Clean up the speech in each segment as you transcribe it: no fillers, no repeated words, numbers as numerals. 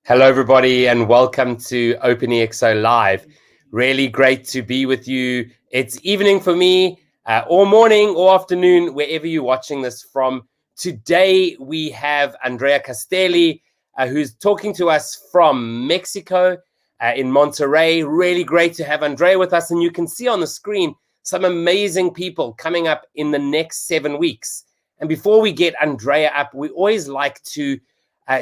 Hello, everybody, and welcome to OpenExO Live. Really great to be with you. It's evening for me, or morning or afternoon, wherever you're watching this from. Today, we have Andrea Castelli, who's talking to us from Mexico, in Monterrey. Really great to have Andrea with us, and you can see on the screen some amazing people coming up in the next 7 weeks. And before we get Andrea up, we always like to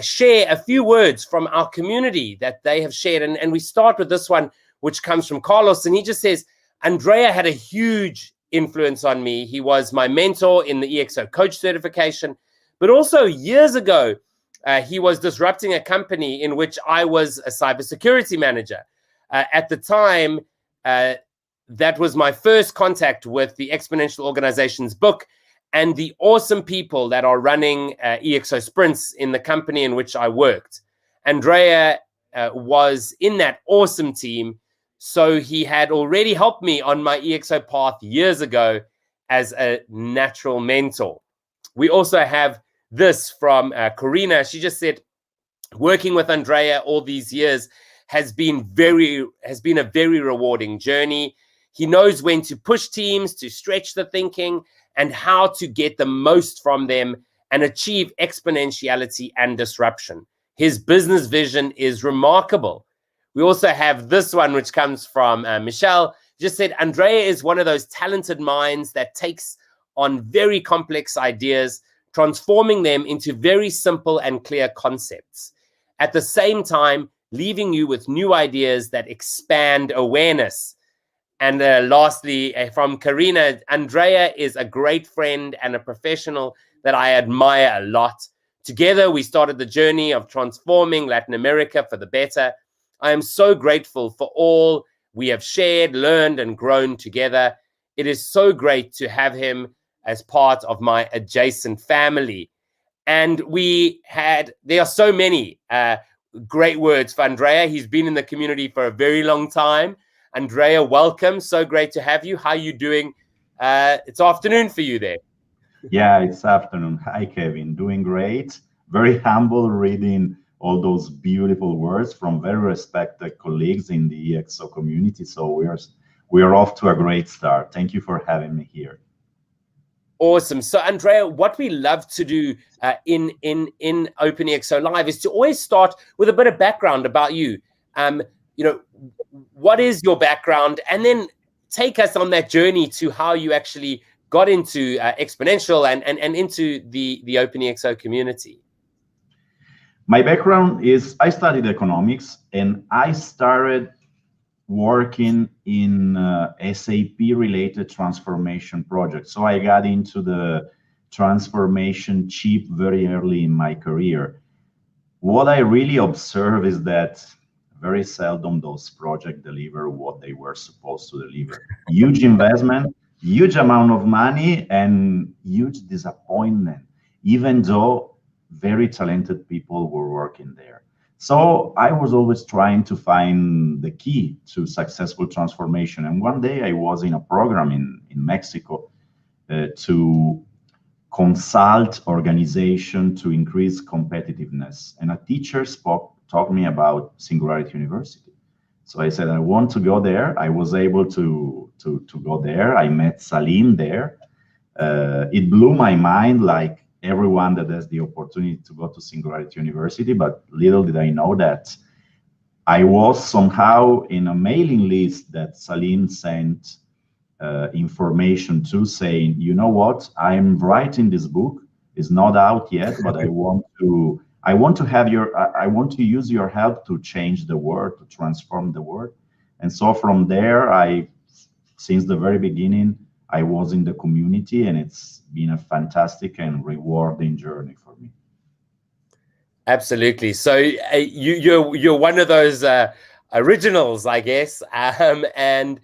share a few words from our community that they have shared. And we start with this one, which comes from Carlos. And he just says, Andrea had a huge influence on me. He was my mentor in the EXO coach certification. But also years ago, he was disrupting a company in which I was a cybersecurity manager. At the time, that was my first contact with the Exponential Organization's book and the awesome people that are running EXO sprints in the company in which I worked. Andrea was in that awesome team, so he had already helped me on my EXO path years ago as a natural mentor. We also have this from Karina. She just said, working with Andrea all these years has been a very rewarding journey. He knows when to push teams, to stretch the thinking, and how to get the most from them and achieve exponentiality and disruption. His business vision is remarkable. We also have this one, which comes from Michelle. Just said, Andrea is one of those talented minds that takes on very complex ideas, transforming them into very simple and clear concepts. At the same time, leaving you with new ideas that expand awareness. And lastly, from Karina, Andrea is a great friend and a professional that I admire a lot. Together, we started the journey of transforming Latin America for the better. I am so grateful for all we have shared, learned, and grown together. It is so great to have him as part of my adjacent family. And there are so many great words for Andrea. He's been in the community for a very long time. Andrea, welcome. So great to have you. How are you doing? It's afternoon for you there. Yeah, it's afternoon. Hi, Kevin. Doing great. Very humble reading all those beautiful words from very respected colleagues in the EXO community. So we are off to a great start. Thank you for having me here. Awesome. So, Andrea, what we love to do in OpenExO Live is to always start with a bit of background about you. What is your background, and then take us on that journey to how you actually got into Exponential and into the OpenExO community. My background is I studied economics, and I started working in SAP-related transformation projects. So I got into the transformation chip very early in my career. What I really observe is that very seldom those projects deliver what they were supposed to deliver. Huge investment, huge amount of money, and huge disappointment, even though very talented people were working there. So I was always trying to find the key to successful transformation. And one day I was in a program in Mexico to consult organization to increase competitiveness. And a teacher talked me about Singularity University. So I said, I want to go there. I was able to go there. I met Salim there. It blew my mind, like everyone that has the opportunity to go to Singularity University, but little did I know that I was somehow in a mailing list that Salim sent information to, saying, you know what, I'm writing this book. It's not out yet, but I want to use your help to change the world, to transform the world. And so from there, since the very beginning, I was in the community, and it's been a fantastic and rewarding journey for me. Absolutely. So you're one of those originals, I guess, and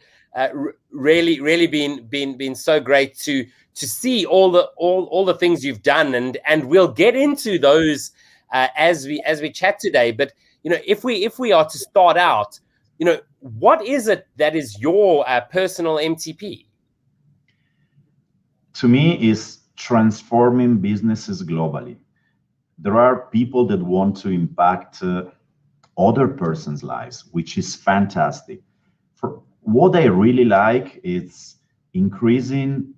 really been so great to see all the things you've done, and we'll get into those as we chat today. But if we are to start out, what is it that is your personal MTP? to me is transforming businesses globally. There are people that want to impact other person's lives, which is fantastic. For what I really like is increasing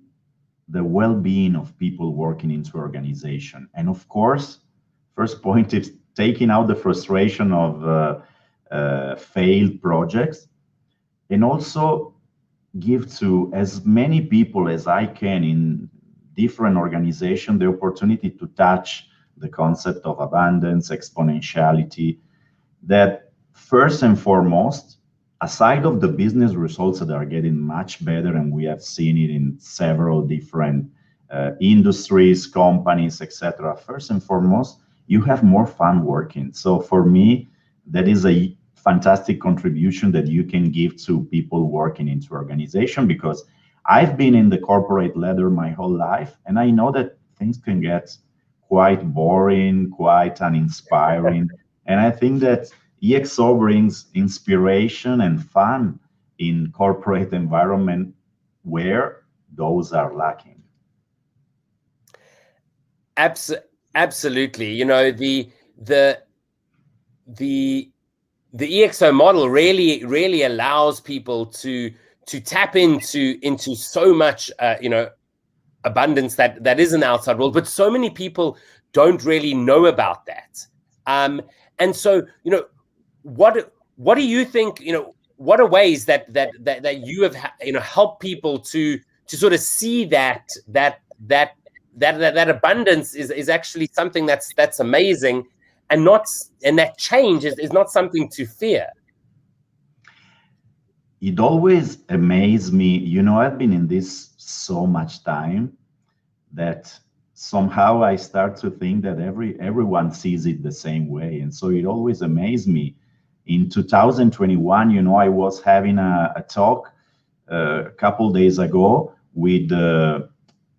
the well-being of people working into organization. And of course, first point is taking out the frustration of failed projects, and also give to as many people as I can in different organizations the opportunity to touch the concept of abundance, exponentiality, that first and foremost, aside of the business results that are getting much better, and we have seen it in several different industries, companies, etc. First and foremost, you have more fun working. So for me, that is a fantastic contribution that you can give to people working into organization, because I've been in the corporate ladder my whole life, and I know that things can get quite boring, quite uninspiring. And I think that EXO brings inspiration and fun in corporate environment where those are lacking. Absolutely. You know, the EXO model really allows people to tap into so much abundance that is an outside world, but so many people don't really know about that. And so, what do you think? What are ways that you have helped people to sort of see that abundance is actually something that's amazing, and that change is not something to fear? It always amazed me. I've been in this so much time that somehow I start to think that everyone sees it the same way. And so it always amazed me. In 2021, I was having a talk a couple days ago with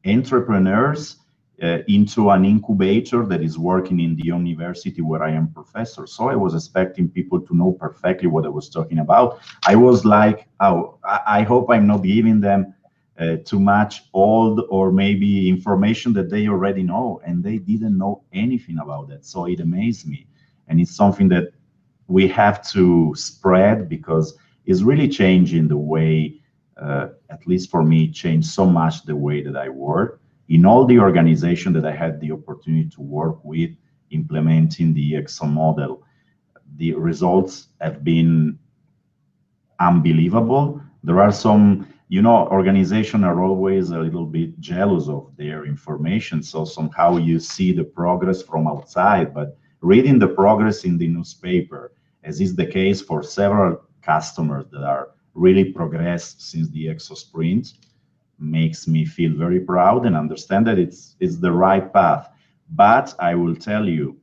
entrepreneurs into an incubator that is working in the university where I am professor. So I was expecting people to know perfectly what I was talking about. I was like, oh, I hope I'm not giving them too much old or maybe information that they already know, and they didn't know anything about that. So it amazed me. And it's something that we have to spread, because it's really changing the way, at least for me, changed so much the way that I work. In all the organization that I had the opportunity to work with, implementing the EXO model, the results have been unbelievable. There are some, organizations are always a little bit jealous of their information. So somehow you see the progress from outside, but reading the progress in the newspaper, as is the case for several customers that are really progressed since the EXO sprint, makes me feel very proud and understand that it's the right path. But I will tell you,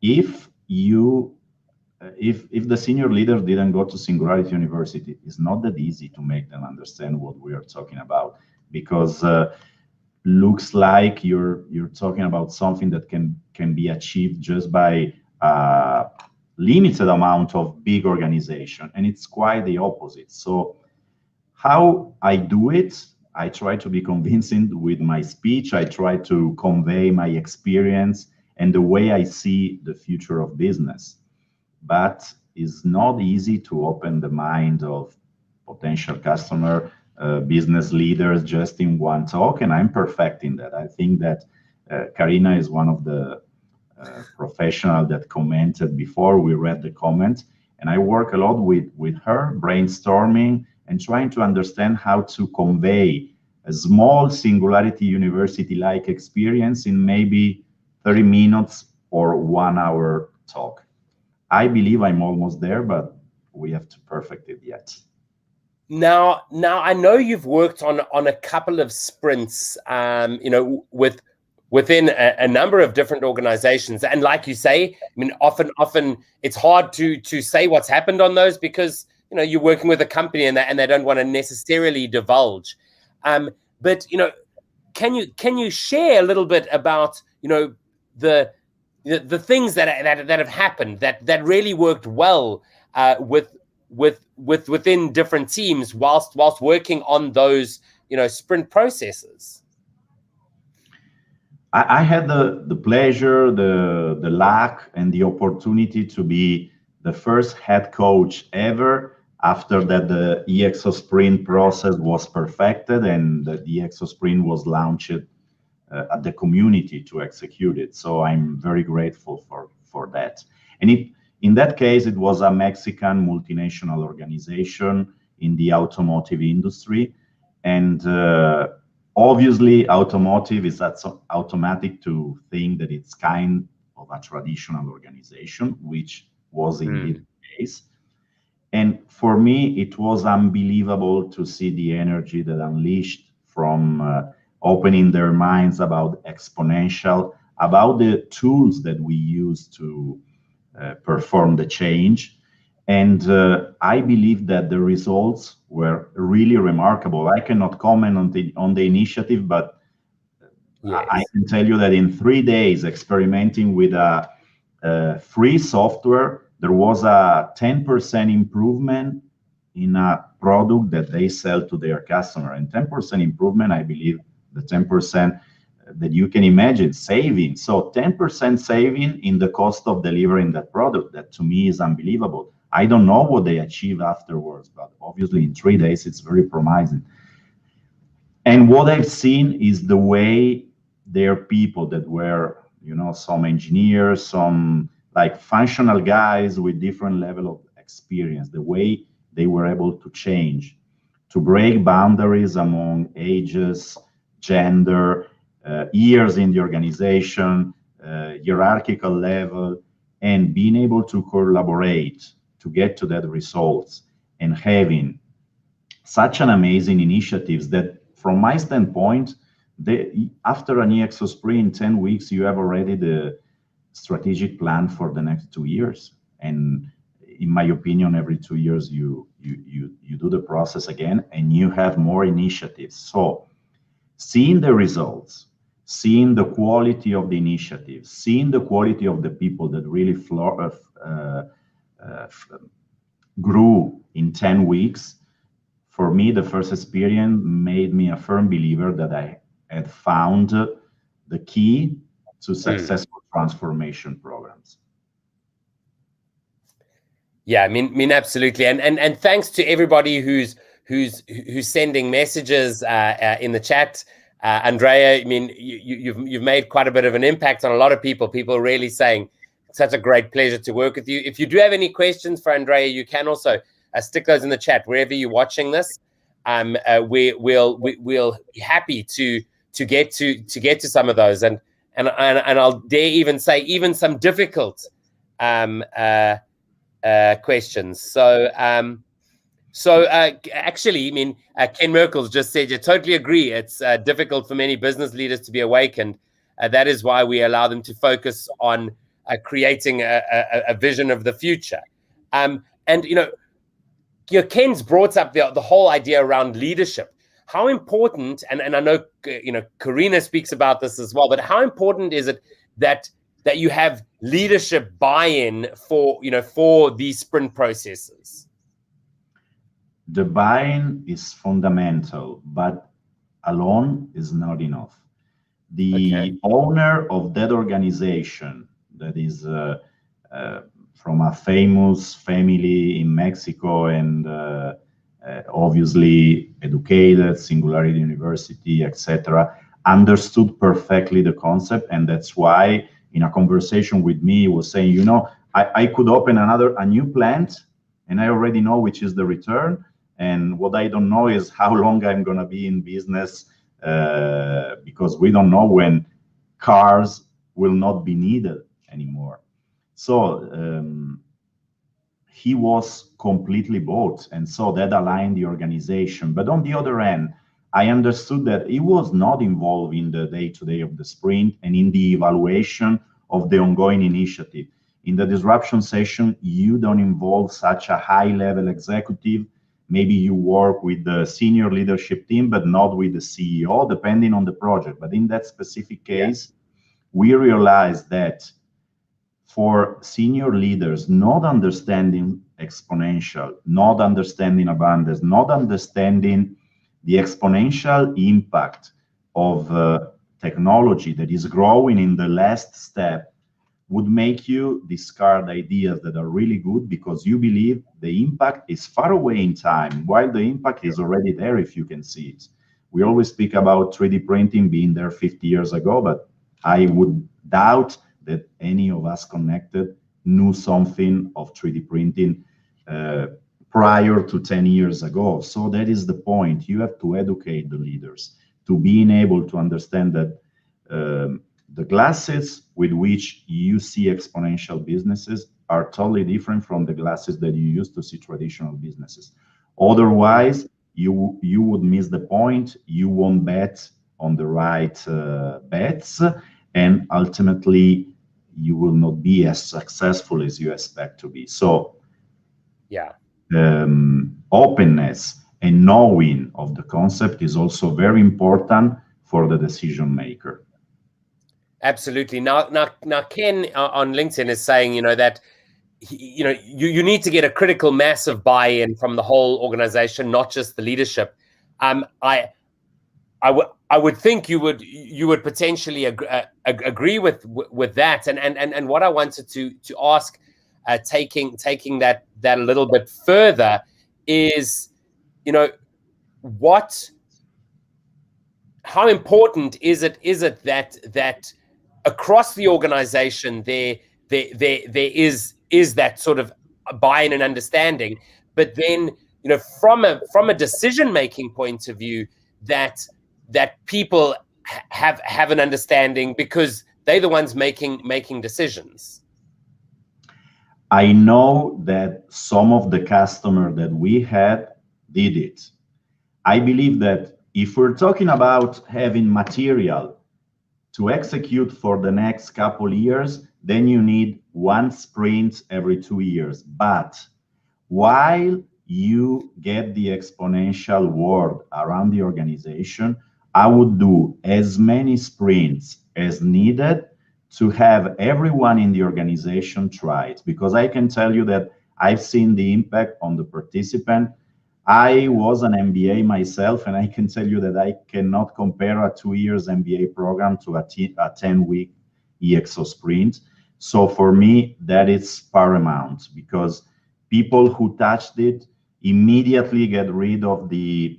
if the senior leader didn't go to Singularity University, it's not that easy to make them understand what we are talking about, because looks like you're talking about something that can be achieved just by a limited amount of big organization, and it's quite the opposite. So how I do it, I try to be convincing with my speech. I try to convey my experience and the way I see the future of business. But it's not easy to open the mind of potential customer, business leaders just in one talk, and I'm perfecting that. I think that Karina is one of the professionals that commented before we read the comment, and I work a lot with her, brainstorming and trying to understand how to convey a small Singularity University-like experience in maybe 30 minutes or 1 hour talk. I believe I'm almost there, but we have to perfect it yet. Now I know you've worked on a couple of sprints, within a number of different organizations, and like you say, I mean, often it's hard to say what's happened on those, because you're working with a company and they don't want to necessarily divulge. But can you share a little bit about the things that have happened that really worked well within different teams whilst working on those sprint processes? I had the pleasure, the luck, and the opportunity to be the first head coach ever after that the EXO Sprint process was perfected and the EXO Sprint was launched at the community to execute it. So I'm very grateful for that. And in that case, it was a Mexican multinational organization in the automotive industry. And obviously, automotive is that's automatic to think that it's kind of a traditional organization, which was indeed the case. And for me, it was unbelievable to see the energy that unleashed from opening their minds about Exponential, about the tools that we use to perform the change. And I believe that the results were really remarkable. I cannot comment on the initiative, but yes, I can tell you that in 3 days experimenting with a free software, there was a 10% improvement in a product that they sell to their customer. And 10% improvement, I believe the 10% that you can imagine saving. So 10% saving in the cost of delivering that product, that to me is unbelievable. I don't know what they achieve afterwards, but obviously in 3 days, it's very promising. And what I've seen is the way their people that were, you know, some engineers, some like functional guys with different level of experience, the way they were able to change, to break boundaries among ages, gender, years in the organization, hierarchical level, and being able to collaborate to get to that results, and having such an amazing initiatives that, from my standpoint, after an EXO sprint, 10 weeks, you have already the strategic plan for the next 2 years. And in my opinion, every 2 years, you do the process again, and you have more initiatives. So seeing the results, seeing the quality of the initiatives, seeing the quality of the people that really grew in 10 weeks, for me, the first experience made me a firm believer that I had found the key to successful transformation programs. Yeah, I mean, absolutely, and thanks to everybody who's sending messages in the chat. Andrea, I mean, you've made quite a bit of an impact on a lot of people. People really saying it's such a great pleasure to work with you. If you do have any questions for Andrea, you can also stick those in the chat wherever you're watching this. We'll be happy to get to some of those, and I'll dare even say even some difficult questions. So actually, I mean, Ken Merkel's just said, you totally agree. It's difficult for many business leaders to be awakened. That is why we allow them to focus on creating a vision of the future. And, you know, Ken's brought up the whole idea around leadership. How important, and I know, you know, Karina speaks about this as well, but how important is it that you have leadership buy-in for these sprint processes? The buy-in is fundamental, but alone is not enough. The owner of that organization that is from a famous family in Mexico and obviously educated, Singularity University, etc., understood perfectly the concept, and that's why in a conversation with me, he was saying, you know, I could open a new plant, and I already know which is the return. And what I don't know is how long I'm going to be in business, because we don't know when cars will not be needed anymore. So he was completely bought, and so that aligned the organization. But on the other end, I understood that he was not involved in the day-to-day of the sprint and in the evaluation of the ongoing initiative. In the disruption session, you don't involve such a high-level executive. Maybe you work with the senior leadership team, but not with the CEO, depending on the project. But in that specific case, we realized that for senior leaders, not understanding Exponential, not understanding abundance, not understanding the exponential impact of technology that is growing in the last step would make you discard ideas that are really good because you believe the impact is far away in time, while the impact is already there if you can see it. We always speak about 3D printing being there 50 years ago, but I would doubt that any of us connected knew something of 3D printing prior to 10 years ago. So that is the point. You have to educate the leaders to being able to understand that the glasses with which you see exponential businesses are totally different from the glasses that you use to see traditional businesses. Otherwise, you would miss the point. You won't bet on the right bets, and ultimately you will not be as successful as you expect to be. So yeah, openness and knowing of the concept is also very important for the decision maker. Absolutely. Now Ken on LinkedIn is saying, that you need to get a critical mass of buy-in from the whole organization, not just the leadership. I would think you would potentially agree with that. And what I wanted to ask, taking that a little bit further, is how important is it that across the organization there is that sort of buy-in and understanding, but then from a decision making point of view, that people have an understanding because they're the ones making decisions. I know that some of the customers that we had did it. I believe that if we're talking about having material to execute for the next couple years, then you need one sprint every 2 years. But while you get the exponential word around the organization, I would do as many sprints as needed to have everyone in the organization try it, because I can tell you that I've seen the impact on the participant. I was an MBA myself, and I can tell you that I cannot compare a 2 years MBA program to a 10-week EXO sprint. So for me, that is paramount, because people who touched it immediately get rid of the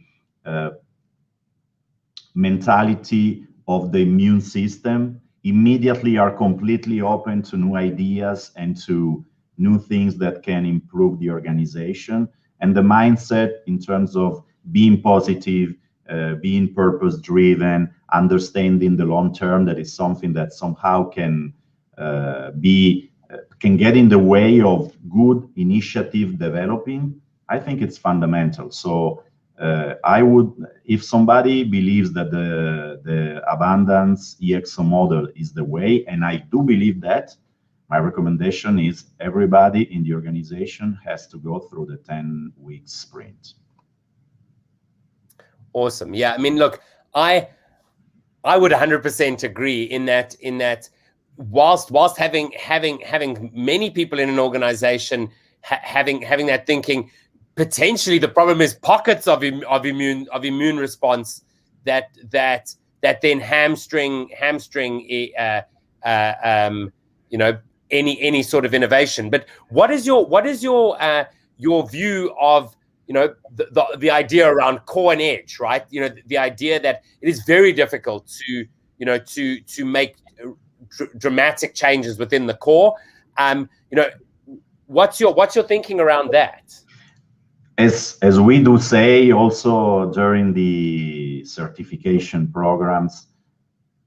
mentality of the immune system, immediately are completely open to new ideas and to new things that can improve the organization. And the mindset in terms of being positive, being purpose-driven, understanding the long term, that is something that somehow can get in the way of good initiative developing. I think it's fundamental. So I would, if somebody believes that the abundance EXO model is the way, and I do believe that, my recommendation is everybody in the organization has to go through the 10-week sprint. Awesome. Yeah. I mean, look, I would 100% agree in that whilst having many people in an organization having that thinking, potentially the problem is pockets of immune response that then hamstring any sort of innovation. But what is your view of the idea around core and edge, right? The idea that it is very difficult to make dramatic changes within the core. What's your thinking around that? As we do say also during the certification programs,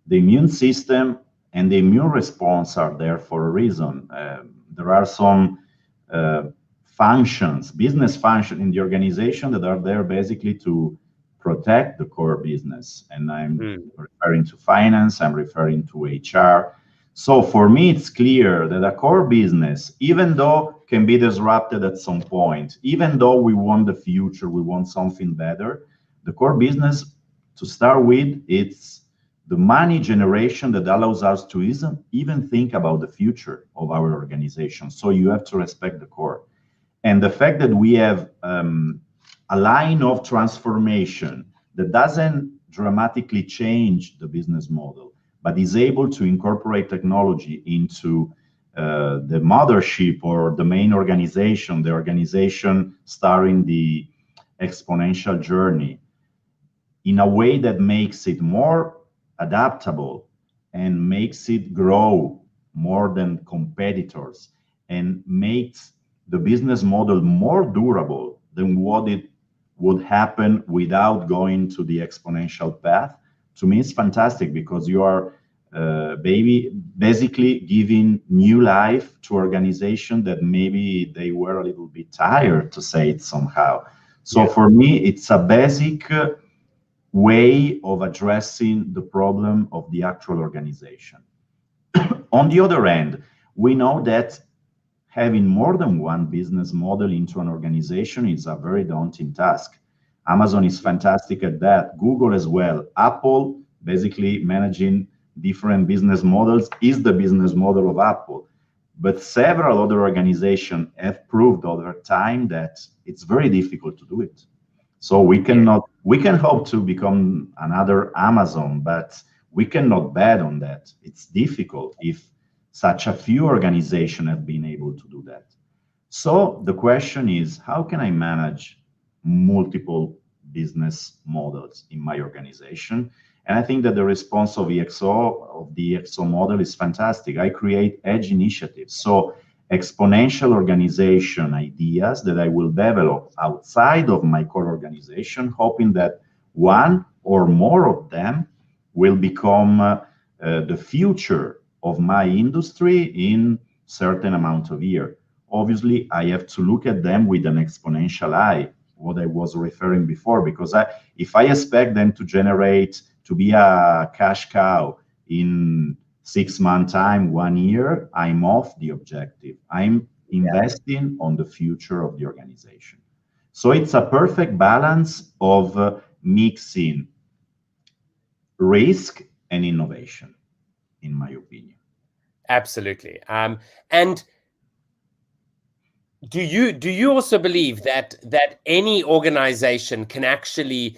the immune system and the immune response are there for a reason. There are some functions, business functions in the organization that are there basically to protect the core business. And I'm referring to finance, I'm referring to HR. So for me, it's clear that a core business, even though can be disrupted at some point, even though we want the future, we want something better, the core business, to start with, it's the money generation that allows us to even think about the future of our organization. So you have to respect the core. And the fact that we have a line of transformation that doesn't dramatically change the business model, but is able to incorporate technology into the mothership or the main organization, the organization starting the exponential journey, in a way that makes it more adaptable and makes it grow more than competitors, and makes the business model more durable than what it would happen without going to the exponential path. To me, it's fantastic, because you are basically giving new life to organization that maybe they were a little bit tired, to say it somehow. So for me, it's a basic way of addressing the problem of the actual organization. On the other hand, we know that having more than one business model into an organization is a very daunting task. Amazon is fantastic at that, Google as well. Apple, basically managing different business models, is the business model of Apple. But several other organizations have proved over time that it's very difficult to do it. So we can hope to become another Amazon, but we cannot bet on that. It's difficult if such a few organizations have been able to do that. So the question is, how can I manage multiple business models in my organization? And I think that the response of the EXO model is fantastic. I create edge initiatives. So exponential organization ideas that I will develop outside of my core organization, hoping that one or more of them will become the future of my industry in certain amount of year. Obviously, I have to look at them with an exponential eye, what I was referring before, because if I expect them to be a cash cow in 6 months time, 1 year, I'm off the objective. I'm investing on the future of the organization. So it's a perfect balance of mixing risk and innovation, in my opinion. Absolutely. And do you also believe that any organization can actually,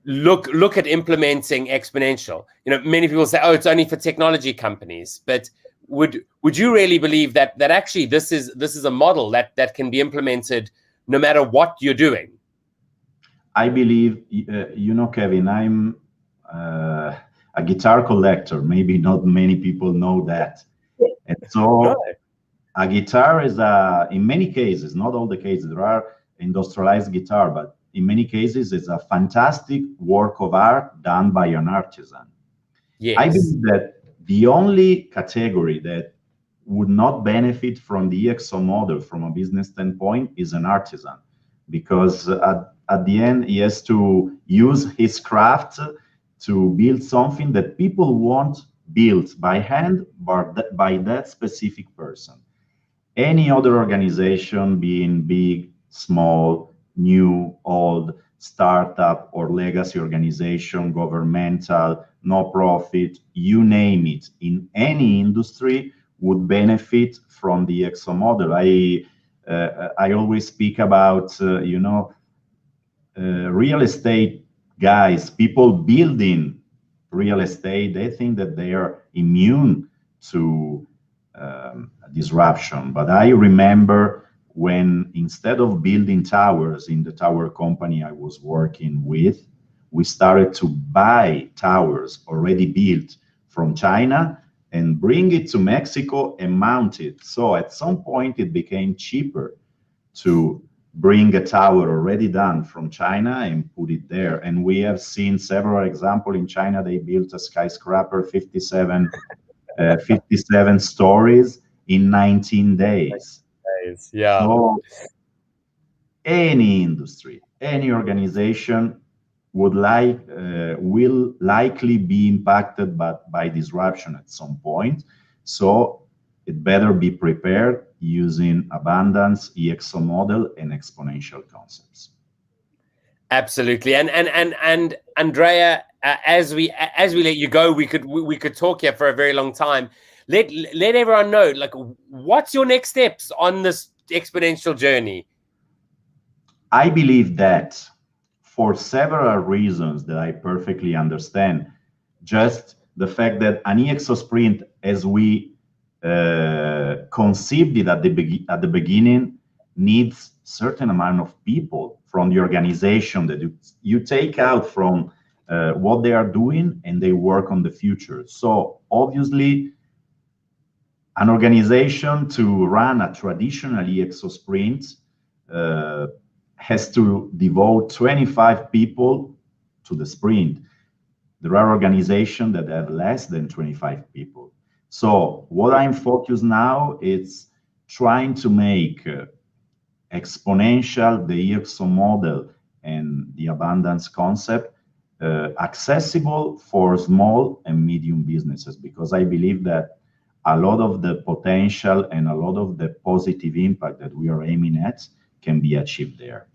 look at implementing exponential? Many people say, oh, it's only for technology companies, but would you really believe that actually this is a model that can be implemented no matter what you're doing? I believe, Kevin, I'm a guitar collector. Maybe not many people know that. And so a guitar is in many cases, not all the cases, there are industrialized guitar, but in many cases, it's a fantastic work of art done by an artisan. Yes. I believe that the only category that would not benefit from the EXO model from a business standpoint is an artisan, because at the end, he has to use his craft to build something that people want built by hand, but by that specific person. Any other organization, being big, small, new, old, startup or legacy organization, governmental, no profit, you name it, in any industry would benefit from the EXO model. I always speak about, real estate guys, people building real estate, they think that they are immune to disruption. But I remember when, instead of building towers in the tower company I was working with, we started to buy towers already built from China and bring it to Mexico and mount it. So at some point it became cheaper to bring a tower already done from China and put it there. And we have seen several examples in China. They built a skyscraper, 57 stories in 19 days. Yeah. So any industry, any organization will likely be impacted by disruption at some point. So it better be prepared using abundance, EXO model, and exponential concepts. Absolutely. And Andrea, as we let you go, we could talk here for a very long time. Let everyone know, like, what's your next steps on this exponential journey? I believe that for several reasons that I perfectly understand. Just the fact that an EXO sprint, as we conceived it at the beginning, needs certain amount of people from the organization that you take out from what they are doing, and they work on the future. So obviously, an organization to run a traditional EXO sprint has to devote 25 people to the sprint. There are organizations that have less than 25 people. So what I'm focused now is trying to make Exponential, the EXO model, and the abundance concept accessible for small and medium businesses, because I believe that a lot of the potential and a lot of the positive impact that we are aiming at can be achieved there.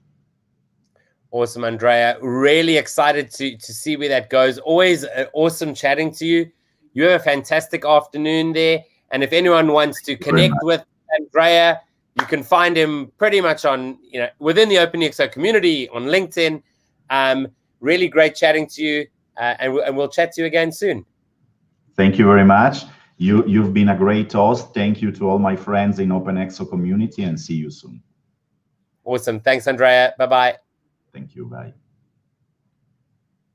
Awesome, Andrea. Really excited to see where that goes. Always awesome chatting to you. You have a fantastic afternoon there. And if anyone wants to connect with Andrea, you can find him pretty much on, within the OpenExO community on LinkedIn. Really great chatting to you, and we'll chat to you again soon. Thank you very much. You've been a great host. Thank you to all my friends in OpenExO community, and see you soon. Awesome. Thanks, Andrea. Bye-bye. Thank you. Bye.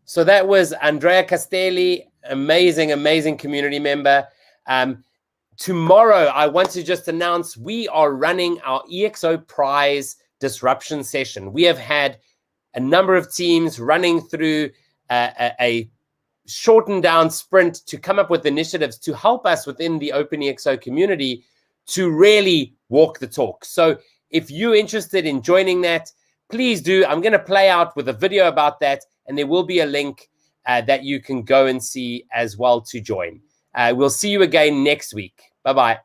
So that was Andrea Castelli, amazing community member. Tomorrow, I want to just announce we are running our EXO Prize Disruption Session. We have had a number of teams running through a shortened down sprint to come up with initiatives to help us within the OpenExO community to really walk the talk. So if you're interested in joining that, please do. I'm going to play out with a video about that, and there will be a link that you can go and see as well to join. We'll see you again next week. Bye-bye.